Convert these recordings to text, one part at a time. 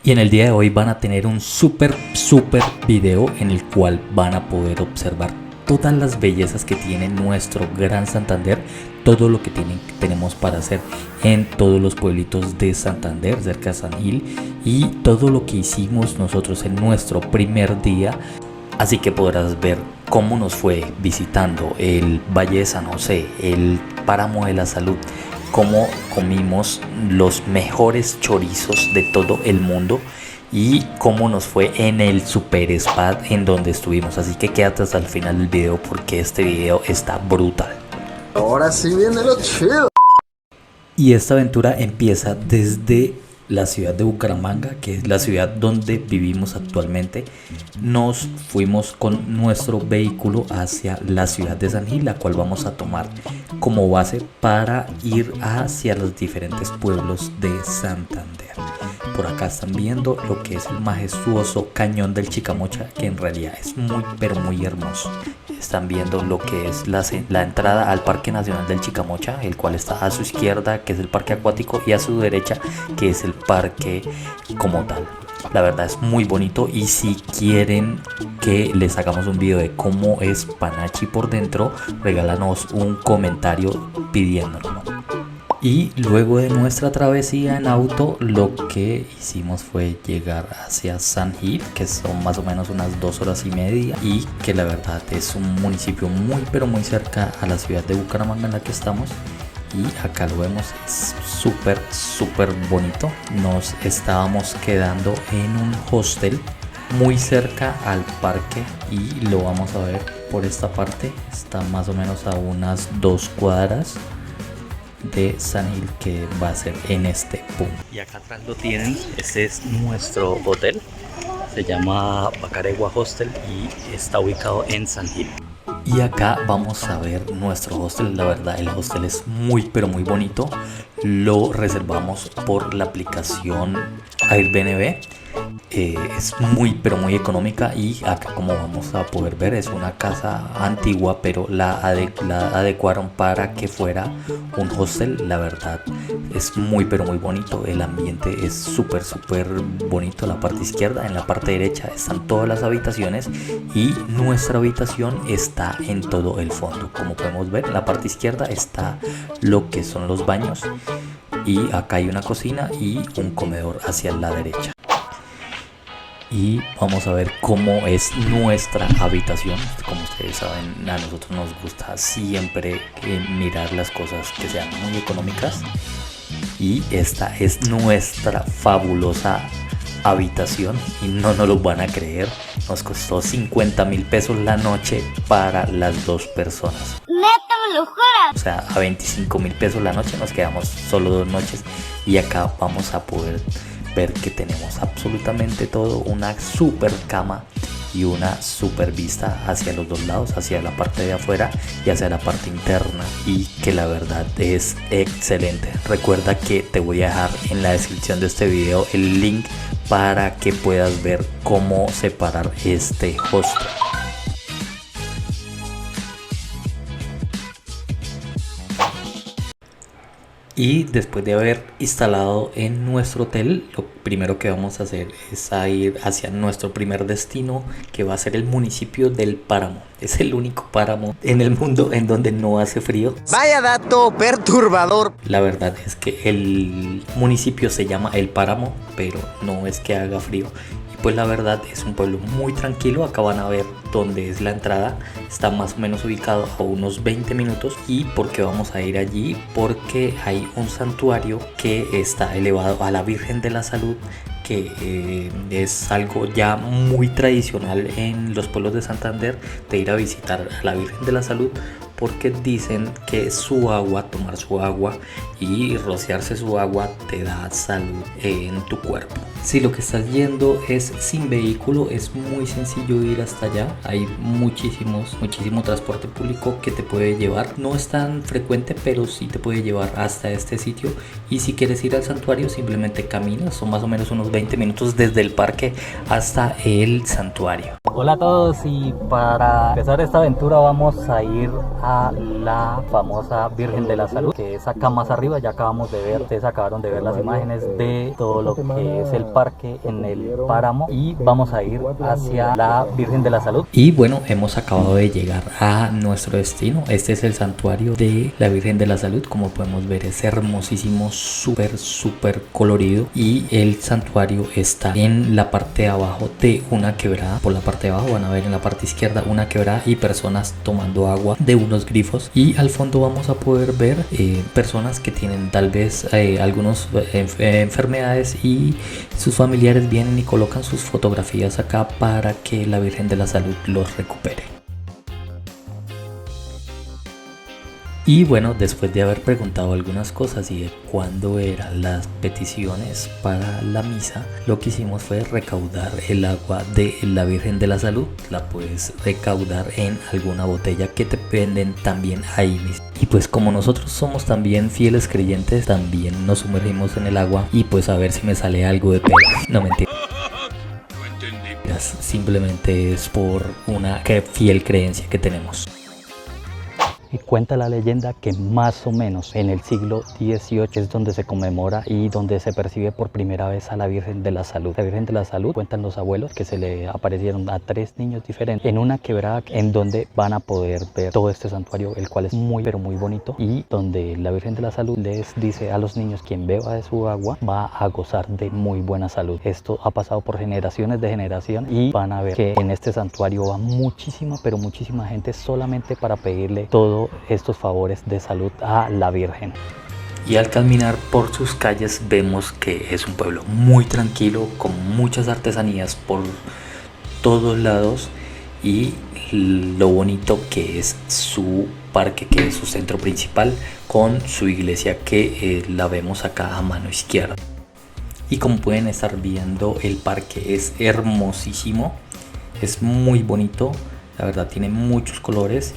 Y en el día de hoy van a tener un súper video en el cual van a poder observar todas las bellezas que tiene nuestro Gran Santander, todo lo que tenemos para hacer en todos los pueblitos de Santander, cerca de San Gil, y todo lo que hicimos nosotros en nuestro primer día. Así que podrás ver cómo nos fue visitando el Valle de San José, el Páramo de la Salud, cómo comimos los mejores chorizos de todo el mundo y cómo nos fue en el super spa en donde estuvimos. Así que quédate hasta el final del video porque este video está brutal. Ahora sí viene lo chido. Y esta aventura empieza desde la ciudad de Bucaramanga, que es la ciudad donde vivimos actualmente. Nos fuimos con nuestro vehículo hacia la ciudad de San Gil, la cual vamos a tomar como base para ir hacia los diferentes pueblos de Santander. Por acá están viendo lo que es el majestuoso cañón del Chicamocha, que en realidad es muy pero muy hermoso. Están viendo lo que es la entrada al Parque Nacional del Chicamocha, el cual está a su izquierda, que es el parque acuático, y a su derecha, que es el parque como tal. La verdad es muy bonito, y si quieren que les hagamos un video de cómo es Panachi por dentro, regálanos un comentario pidiéndolo. Y luego de nuestra travesía en auto, lo que hicimos fue llegar hacia San Gil, que son más o menos unas 2 horas y media, y que la verdad es un municipio muy pero muy cerca a la ciudad de Bucaramanga en la que estamos. Y acá lo vemos, es súper bonito. Nos estábamos quedando en un hostel muy cerca al parque, y lo vamos a ver por esta parte. Está más o menos a unas 2 cuadras de San Gil, que va a ser en este punto. Y acá atrás lo tienen, este es nuestro hotel, se llama Bacaregua Hostel y está ubicado en San Gil. Y acá vamos a ver nuestro hostel. La verdad, el hostel es muy pero muy bonito. Lo reservamos por la aplicación Airbnb. Es muy pero muy económica, y acá, como vamos a poder ver, es una casa antigua, pero la adecuaron para que fuera un hostel. La verdad es muy pero muy bonito, el ambiente es súper bonito. La parte izquierda, en la parte derecha están todas las habitaciones, y nuestra habitación está en todo el fondo. Como podemos ver, en la parte izquierda está lo que son los baños, y acá hay una cocina y un comedor hacia la derecha. Y vamos a ver cómo es nuestra habitación. Como ustedes saben, a nosotros nos gusta siempre mirar las cosas que sean muy económicas, y esta es nuestra fabulosa habitación, y no nos lo van a creer, nos costó 50.000 pesos la noche para las 2 personas. ¡Neta, me lo juras! O sea, a 25.000 pesos la noche nos quedamos solo 2 noches, y acá vamos a poder ver que tenemos absolutamente todo, una super cama y una super vista hacia los 2 lados, hacia la parte de afuera y hacia la parte interna, y que la verdad es excelente. Recuerda que te voy a dejar en la descripción de este video el link para que puedas ver cómo separar este hostel. Y después de haber instalado en nuestro hotel, lo primero que vamos a hacer es ir hacia nuestro primer destino, que va a ser el municipio del Páramo. Es el único páramo en el mundo en donde no hace frío. Vaya dato perturbador. La verdad es que el municipio se llama El Páramo, pero no es que haga frío. Pues la verdad es un pueblo muy tranquilo. Acá van a ver dónde es la entrada, está más o menos ubicado a unos 20 minutos. ¿Y por qué vamos a ir allí? Porque hay un santuario que está elevado a la Virgen de la Salud, que es algo ya muy tradicional en los pueblos de Santander, de ir a visitar a la Virgen de la Salud, porque dicen que su agua, tomar su agua y rociarse su agua, te da salud en tu cuerpo. Si lo que estás yendo es sin vehículo, es muy sencillo ir hasta allá. Hay muchísimo transporte público que te puede llevar. No es tan frecuente, pero sí te puede llevar hasta este sitio. Y si quieres ir al santuario, simplemente caminas. Son más o menos unos 20 minutos desde el parque hasta el santuario. Hola a todos, y para empezar esta aventura vamos a ir a la famosa Virgen de la Salud, que es acá más arriba. Ya acabamos de ver, ustedes acabaron de ver las imágenes de todo lo que es el parque en el páramo y vamos a ir hacia la Virgen de la Salud. Y bueno, hemos acabado de llegar a nuestro destino. Este es el santuario de la Virgen de la Salud. Como podemos ver, es hermosísimo, súper colorido, y el santuario está en la parte de abajo de una quebrada. Por la parte de abajo van a ver en la parte izquierda una quebrada y personas tomando agua de unos grifos, y al fondo vamos a poder ver personas que tienen tal vez algunas enfermedades, y sus familiares vienen y colocan sus fotografías acá para que la Virgen de la Salud los recupere. Y bueno, después de haber preguntado algunas cosas y de cuándo eran las peticiones para la misa, lo que hicimos fue recaudar el agua de la Virgen de la Salud. La puedes recaudar en alguna botella que te venden también ahí mismo. Y pues como nosotros somos también fieles creyentes, también nos sumergimos en el agua y pues a ver si me sale algo de pelo. No, mentira. Simplemente es por una fiel creencia que tenemos. Y cuenta la leyenda que más o menos en el siglo XVIII es donde se conmemora y donde se percibe por primera vez a la Virgen de la Salud. La Virgen de la Salud, cuentan los abuelos, que se le aparecieron a 3 niños diferentes en una quebrada en donde van a poder ver todo este santuario, el cual es muy bonito, y donde la Virgen de la Salud les dice a los niños: quien beba de su agua va a gozar de muy buena salud. Esto ha pasado por generaciones de generación, y van a ver que en este santuario va muchísima gente solamente para pedirle todo estos favores de salud a la Virgen. Y al caminar por sus calles vemos que es un pueblo muy tranquilo, con muchas artesanías por todos lados, y lo bonito que es su parque, que es su centro principal, con su iglesia que la vemos acá a mano izquierda. Y como pueden estar viendo, el parque es hermosísimo, es muy bonito, la verdad tiene muchos colores.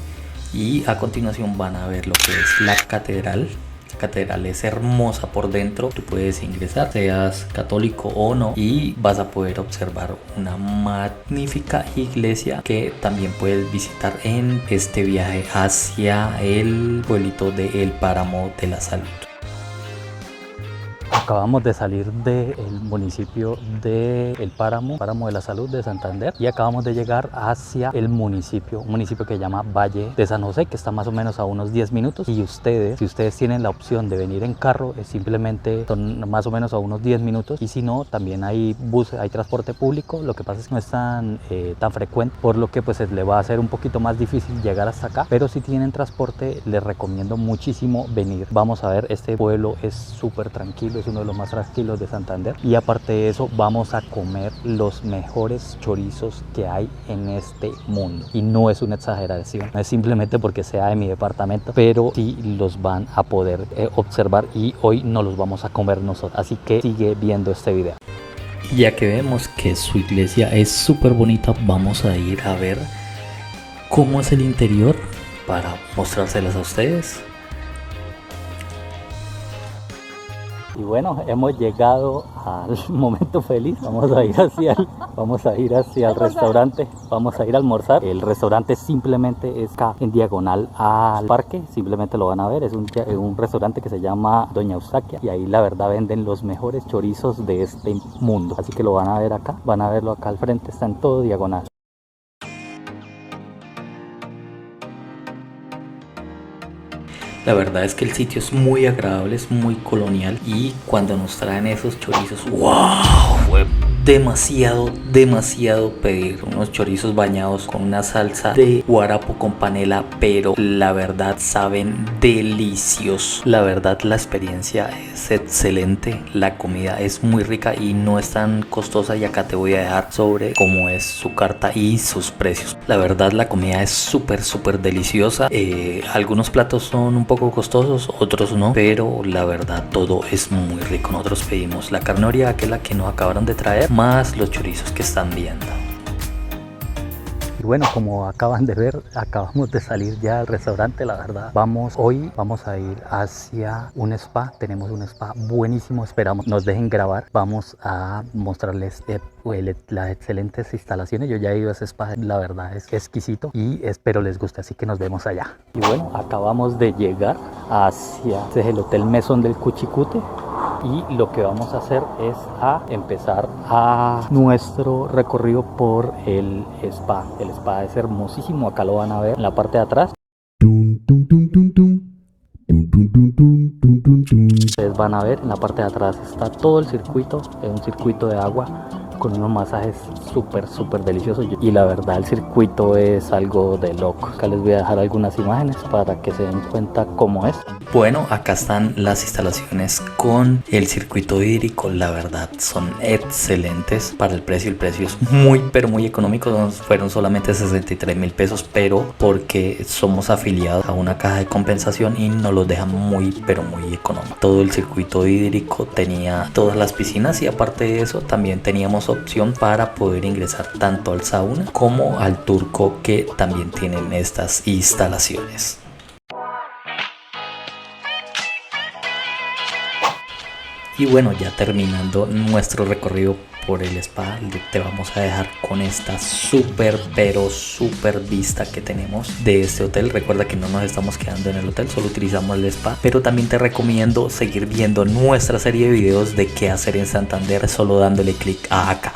Y a continuación van a ver lo que es la catedral. La catedral es hermosa por dentro. Tú puedes ingresar, seas católico o no, y vas a poder observar una magnífica iglesia que también puedes visitar en este viaje hacia el pueblito del Páramo de la Salud. Acabamos de salir del municipio del Páramo de la Salud de Santander, y acabamos de llegar hacia el municipio, un municipio que se llama Valle de San José, que está más o menos a unos 10 minutos. Y si ustedes tienen la opción de venir en carro, simplemente son más o menos a unos 10 minutos, y si no, también hay buses, hay transporte público. Lo que pasa es que no es tan frecuente, por lo que pues le va a ser un poquito más difícil llegar hasta acá, pero si tienen transporte les recomiendo muchísimo venir. Vamos a ver, este pueblo es súper tranquilo, es uno de los más tranquilos de Santander, y aparte de eso vamos a comer los mejores chorizos que hay en este mundo, y no es una exageración, no es simplemente porque sea de mi departamento, pero sí los van a poder observar, y hoy no los vamos a comer nosotros, así que sigue viendo este video. Ya que vemos que su iglesia es súper bonita, vamos a ir a ver cómo es el interior para mostrárselas a ustedes. Y bueno, hemos llegado al momento feliz. Vamos a ir hacia el restaurante. Vamos a ir a almorzar. El restaurante simplemente es acá en diagonal al parque. Simplemente lo van a ver. Es un restaurante que se llama Doña Eustaquia. Y ahí la verdad venden los mejores chorizos de este mundo. Así que lo van a ver acá. Van a verlo acá al frente. Está en todo diagonal. La verdad es que el sitio es muy agradable, es muy colonial, y cuando nos traen esos chorizos, ¡wow! Fue demasiado pedir unos chorizos bañados con una salsa de guarapo con panela, pero la verdad saben deliciosos. La verdad la experiencia es excelente, la comida es muy rica y no es tan costosa, y acá te voy a dejar sobre cómo es su carta y sus precios. La verdad la comida es súper deliciosa. Algunos platos son un poco costosos, otros no, pero la verdad todo es muy rico. Nosotros pedimos la carne oreada, que es la que nos acabaron de traer, más los chorizos que están viendo. Y bueno, como acaban de ver, acabamos de salir ya del restaurante. La verdad, hoy vamos a ir hacia un spa. Tenemos un spa buenísimo, esperamos nos dejen grabar. Vamos a mostrarles las excelentes instalaciones. Yo ya he ido a ese spa, la verdad es exquisito, y espero les guste, así que nos vemos allá. Y bueno, acabamos de llegar hacia el Hotel Mesón del Cuchicute. y lo que vamos a hacer es empezar a nuestro recorrido por el spa. El spa es hermosísimo, acá lo van a ver en la parte de atrás. Ustedes van a ver en la parte de atrás está todo el circuito, es un circuito de agua con unos masajes súper deliciosos, y la verdad el circuito es algo de loco. Acá les voy a dejar algunas imágenes para que se den cuenta cómo es. Bueno, acá están las instalaciones con el circuito hídrico, la verdad son excelentes para el precio es muy económico, fueron solamente 63 mil pesos, pero porque somos afiliados a una caja de compensación y nos los dejan muy económico. Todo el circuito hídrico tenía todas las piscinas y aparte de eso también teníamos opción para poder ingresar tanto al sauna como al turco, que también tienen estas instalaciones. Y bueno, ya terminando nuestro recorrido por el spa, te vamos a dejar con esta súper vista que tenemos de este hotel. Recuerda que no nos estamos quedando en el hotel, solo utilizamos el spa, pero también te recomiendo seguir viendo nuestra serie de videos de qué hacer en Santander solo dándole clic acá.